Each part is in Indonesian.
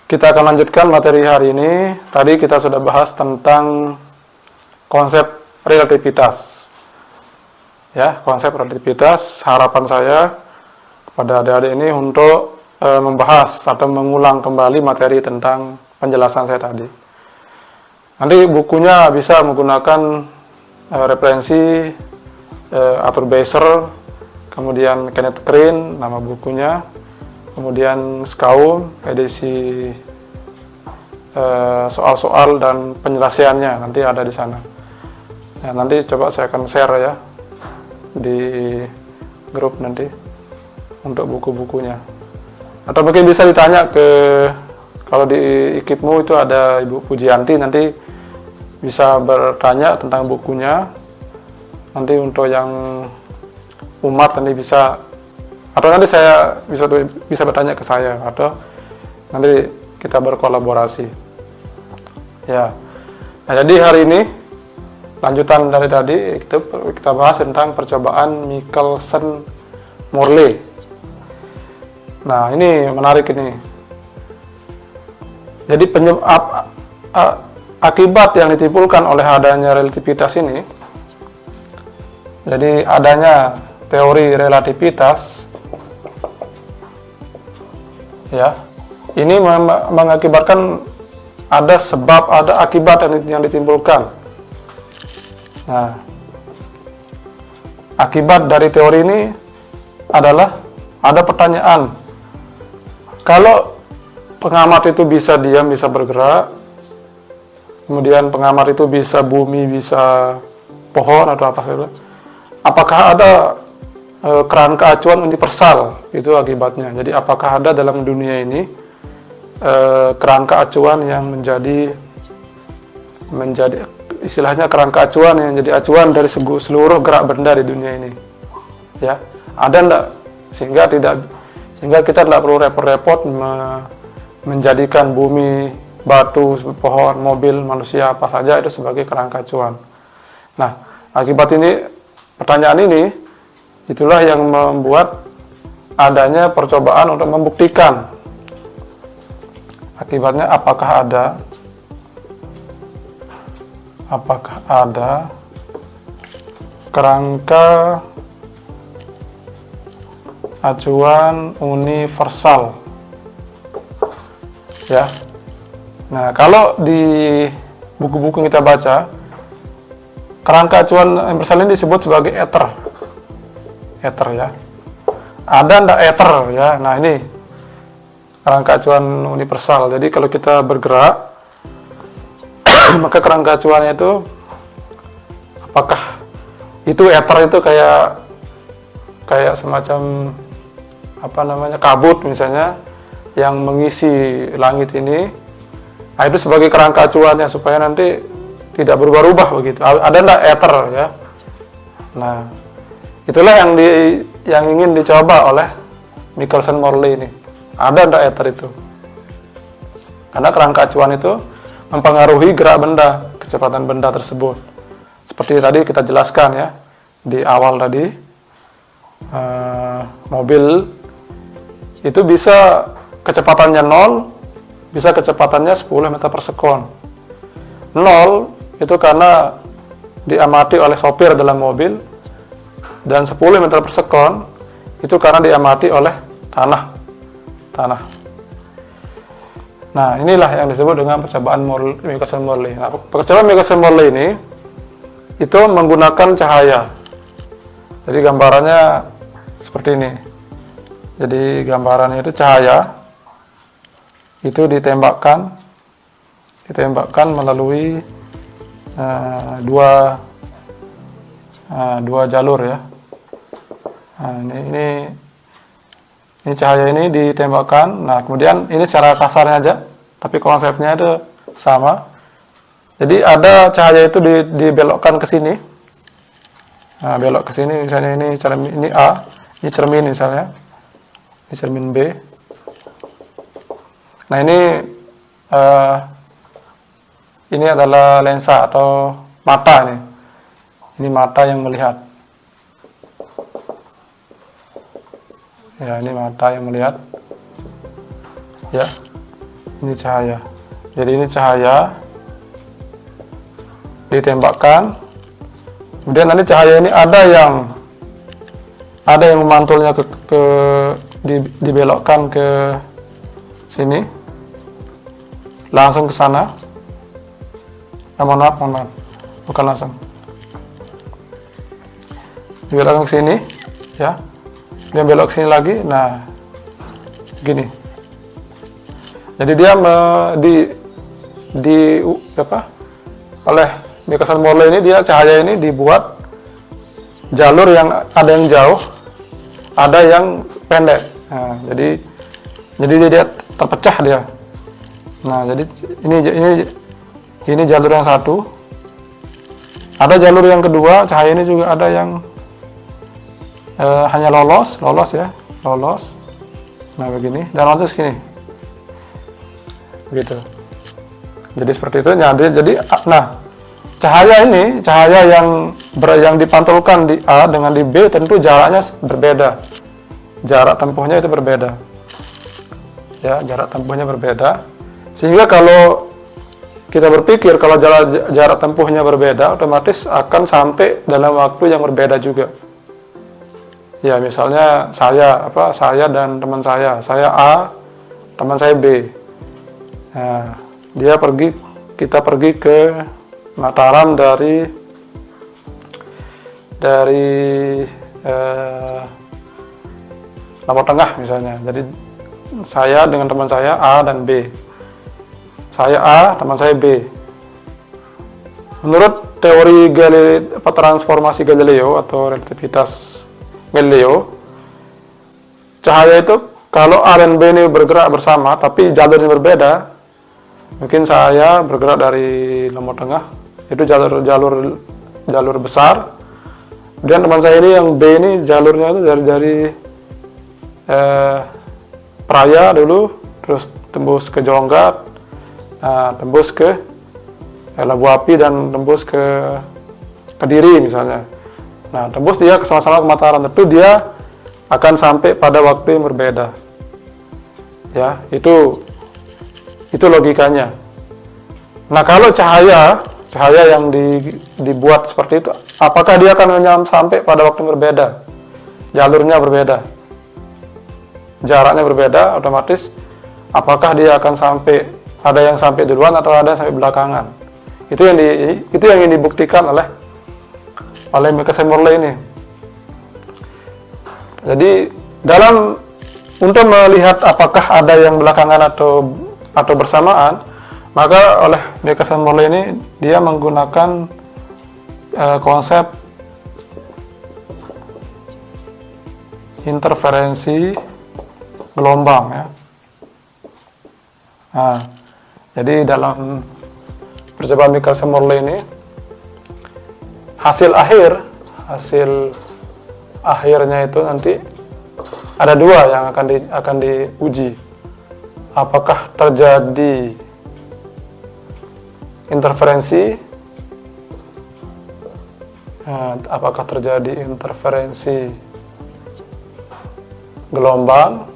Kita akan lanjutkan materi hari ini. Tadi kita sudah bahas tentang konsep relativitas. Ya, konsep relativitas. Harapan saya kepada adik-adik ini untuk membahas atau mengulang kembali materi tentang penjelasan saya tadi. Nanti bukunya bisa menggunakan referensi Arthur Beiser, kemudian Kenneth Crane, nama bukunya, kemudian Skaum, edisi soal-soal dan penjelasannya nanti ada di sana. Ya, nanti coba saya akan share ya di grup nanti untuk buku-bukunya. Atau mungkin bisa ditanya ke, kalau di IKIPmu itu ada Ibu Pujianti, nanti bisa bertanya tentang bukunya. Nanti untuk yang umat nanti bisa, atau nanti saya bisa bertanya ke saya, atau nanti kita berkolaborasi. Ya. Nah, jadi hari ini lanjutan dari tadi kita bahas tentang percobaan Michelson-Morley. Nah, ini menarik ini. Jadi akibat yang ditimbulkan oleh adanya relativitas ini, jadi adanya teori relativitas, ya, ini mengakibatkan ada sebab, ada akibat yang ditimbulkan. Nah, akibat dari teori ini adalah ada pertanyaan. Kalau pengamat itu bisa diam, bisa bergerak, kemudian pengamat itu bisa bumi, bisa pohon atau apa saja, apakah ada kerangka acuan universal? Itu akibatnya. Jadi apakah ada dalam dunia ini kerangka acuan yang menjadi istilahnya kerangka acuan yang jadi acuan dari seluruh gerak benda di dunia ini? Ya, ada enggak? Sehingga kita tidak perlu repot-repot menjadikan bumi, batu, pohon, mobil, manusia, apa saja itu sebagai kerangka acuan. Nah, akibat ini, pertanyaan ini, itulah yang membuat adanya percobaan untuk membuktikan. Akibatnya apakah ada kerangka acuan universal, ya. Nah, kalau di buku-buku kita baca, kerangka acuan universal ini disebut sebagai ether, ya. Ada ndak ether, ya? Nah, ini kerangka acuan universal. Jadi kalau kita bergerak, maka kerangka acuannya itu, apakah itu ether itu kayak semacam kabut misalnya yang mengisi langit ini. Nah, itu sebagai kerangka acuannya supaya nanti tidak berubah-ubah begitu. Ada enggak ether, ya? Nah, itulah yang ingin dicoba oleh Michelson-Morley ini. Ada enggak ether itu? Karena kerangka acuan itu mempengaruhi gerak benda, kecepatan benda tersebut. Seperti tadi kita jelaskan ya di awal tadi, mobil itu bisa kecepatannya 0, bisa kecepatannya 10 meter per sekon. 0 itu karena diamati oleh sopir dalam mobil, dan 10 meter per sekon itu karena diamati oleh tanah. Nah, inilah yang disebut dengan percobaan Michelson-Morley. Nah, percobaan Michelson-Morley ini itu menggunakan cahaya. Jadi gambarannya seperti ini. Jadi gambarannya itu cahaya itu ditembakkan melalui dua jalur, ya. Nah, ini cahaya ini ditembakkan. Nah, kemudian ini secara kasarnya aja, tapi konsepnya itu sama. Jadi ada cahaya itu dibelokkan ke sini. Nah, belok ke sini, misalnya ini A, ini cermin misalnya, ini cermin B. Nah, ini adalah lensa atau mata ini. Ini mata yang melihat. Ya, ini mata yang melihat. Ya. Ini cahaya. Jadi ini cahaya ditembakkan. Kemudian nanti cahaya ini ada yang memantulnya dibelokkan ke sini, langsung ke sana. Mohon maaf, bukan langsung. Dibelokkan ke sini, ya. Dia belok ke sini lagi. Nah, gini. Jadi dia oleh Michelson Morley ini, dia cahaya ini dibuat jalur yang ada yang jauh, ada yang pendek. Nah, jadi dia terpecah dia. Nah, jadi ini jalur yang satu. Ada jalur yang kedua, cahaya ini juga ada yang hanya lolos ya, lolos. Nah, begini dan langsung segini. Begitu. Jadi seperti itu. Nah, cahaya yang dipantulkan di A dengan di B tentu jaraknya berbeda. Jarak tempuhnya itu berbeda. Ya, jarak tempuhnya berbeda. Sehingga kalau kita berpikir kalau jarak tempuhnya berbeda, otomatis akan sampai dalam waktu yang berbeda juga. Ya, misalnya saya dan teman saya A, teman saya B. Nah, kita pergi ke Mataram dari Lombok Tengah misalnya. Jadi saya dengan teman saya A dan B. Saya A, teman saya B. Menurut teori transformasi Galileo atau relativitas Galileo, cahaya itu kalau A dan B ini bergerak bersama tapi jalurnya berbeda, mungkin saya bergerak dari Lombok Tengah, itu jalur besar. Dan teman saya ini yang B ini jalurnya itu dari Praia dulu, terus tembus ke Jonggak, tembus ke Labu Api dan tembus ke Kediri misalnya. Nah, tembus dia sama-sama ke Mataram, tentu dia akan sampai pada waktu yang berbeda. Ya, itu logikanya. Nah, kalau cahaya yang dibuat seperti itu, apakah dia akan sampai pada waktu yang berbeda? Jalurnya berbeda, jaraknya berbeda, otomatis apakah dia akan ada yang sampai duluan atau ada yang sampai belakangan? Itu yang ingin dibuktikan oleh Michelson Morley ini. Jadi untuk melihat apakah ada yang belakangan atau bersamaan, maka oleh Michelson Morley ini dia menggunakan konsep interferensi gelombang ya. Nah, jadi dalam percobaan Michelson Morley ini hasil akhirnya itu nanti ada dua yang akan diuji. Apakah terjadi interferensi gelombang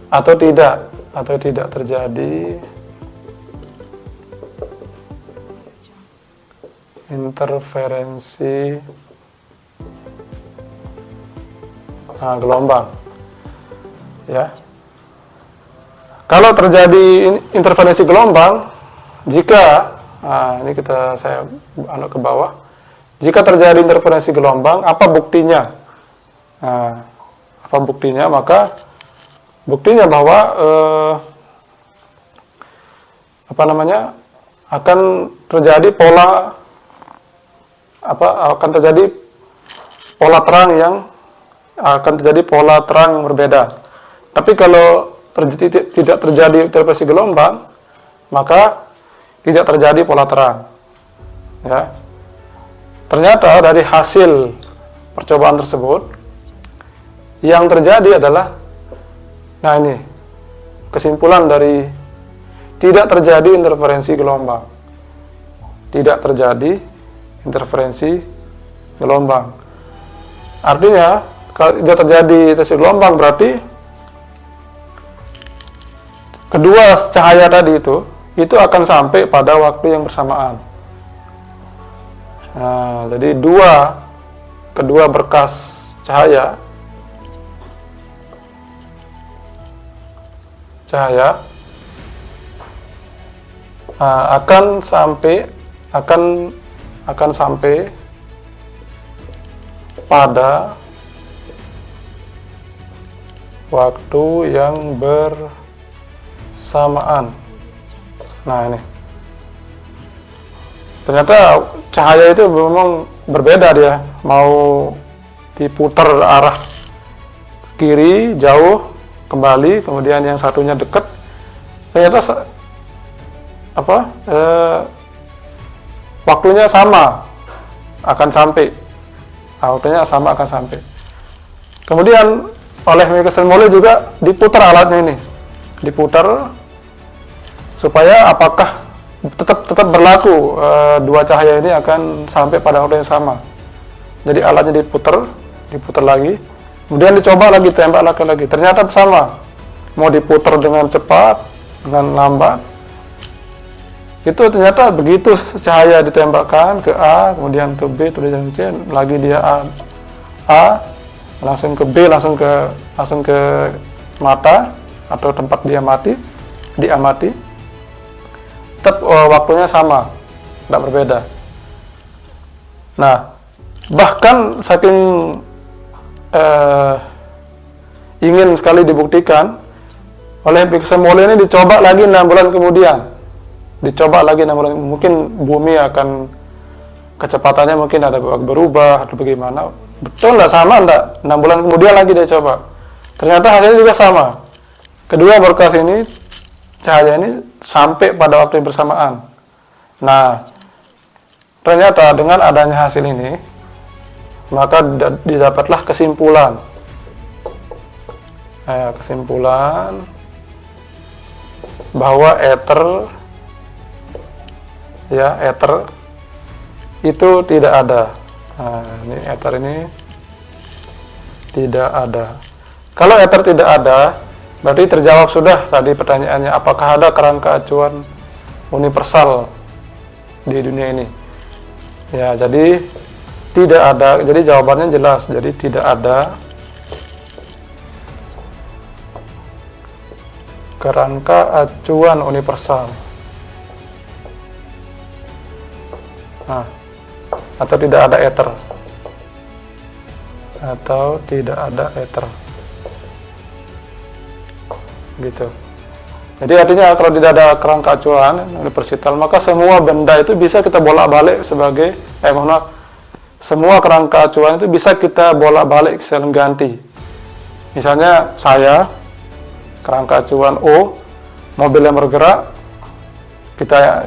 atau tidak terjadi interferensi gelombang ya. Kalau terjadi interferensi gelombang, jika ini saya ke bawah, jika terjadi interferensi gelombang, apa buktinya? Maka buktinya bahwa akan terjadi pola terang yang berbeda. Tapi kalau tidak terjadi interferensi gelombang, maka tidak terjadi pola terang. Ya. Ternyata dari hasil percobaan tersebut, yang terjadi adalah, nah ini kesimpulan dari tidak terjadi interferensi gelombang. Tidak terjadi interferensi gelombang. Artinya, kalau tidak terjadi interferensi gelombang berarti kedua cahaya tadi itu akan sampai pada waktu yang bersamaan. Nah, jadi kedua berkas cahaya akan sampai pada waktu yang bersamaan. Nah, ini ternyata cahaya itu memang berbeda, dia mau diputar arah kiri jauh kembali, kemudian yang satunya dekat, ternyata waktunya sama akan sampai. Waktunya sama akan sampai. Kemudian oleh Michelson Morley juga diputar alatnya ini, diputar supaya apakah tetap berlaku dua cahaya ini akan sampai pada waktu yang sama. Jadi alatnya diputar lagi, kemudian dicoba lagi, tembak lagi. Ternyata sama. Mau diputar dengan cepat, dengan lambat, itu ternyata begitu cahaya ditembakkan ke A, kemudian ke B, kemudian ke C, lagi dia A, langsung ke B, langsung ke mata atau tempat dia diamati, tetap waktunya sama, tidak berbeda. Nah, bahkan saking ingin sekali dibuktikan, oleh Michelson Morley ini dicoba lagi 6 bulan kemudian. Mungkin bumi akan kecepatannya mungkin ada berubah atau bagaimana. Betul nggak, sama enggak? 6 bulan kemudian lagi dia coba. Ternyata hasilnya juga sama. Kedua berkas ini, cahaya ini sampai pada waktu yang bersamaan. Nah, ternyata dengan adanya hasil ini, maka didapatlah kesimpulan bahwa ether itu tidak ada. Nah, ini ether ini tidak ada. Kalau ether tidak ada, berarti terjawab sudah tadi pertanyaannya, apakah ada kerangka acuan universal di dunia ini? Ya, jadi tidak ada. Jadi jawabannya jelas. Jadi tidak ada kerangka acuan universal. Nah, atau tidak ada ether. Gitu. Jadi artinya kalau tidak ada kerangka acuan universal, maka semua benda itu bisa kita bolak-balik sebagai semua kerangka acuan itu bisa kita bolak-balik saling ganti. Misalnya saya kerangka acuan O, mobil yang bergerak,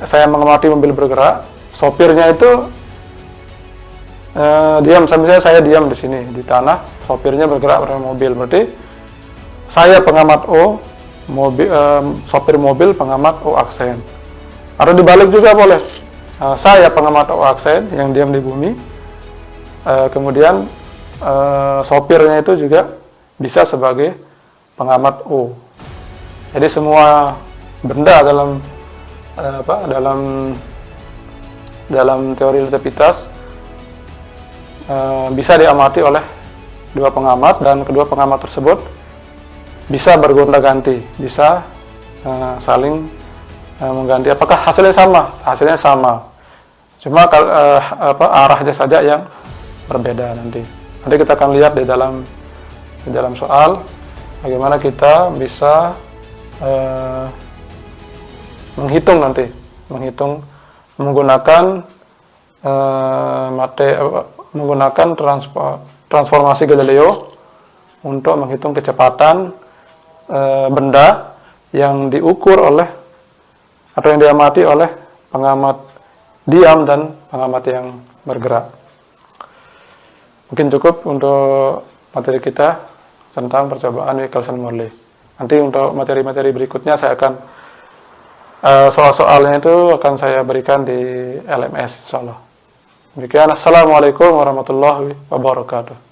saya mengamati mobil bergerak, sopirnya itu diam, misalnya saya diam di sini di tanah, sopirnya bergerak pada mobil, berarti saya pengamat O, sopir mobil pengamat O aksen. Atau dibalik juga boleh, saya pengamat O aksen yang diam di bumi, kemudian sopirnya itu juga bisa sebagai pengamat O. Jadi semua benda dalam teori relativitas bisa diamati oleh dua pengamat, dan kedua pengamat tersebut bisa bergonta-ganti, bisa saling mengganti. Apakah hasilnya sama? Hasilnya sama. Cuma arahnya saja yang berbeda nanti. Nanti kita akan lihat di dalam soal bagaimana kita bisa menghitung menggunakan transformasi Galileo untuk menghitung kecepatan benda yang diukur oleh atau yang diamati oleh pengamat diam dan pengamat yang bergerak. Mungkin cukup untuk materi kita tentang percobaan Michelson Morley. Nanti untuk materi-materi berikutnya saya akan soal-soalnya itu akan saya berikan di LMS, insyaallah. Demikian, assalamualaikum warahmatullahi wabarakatuh.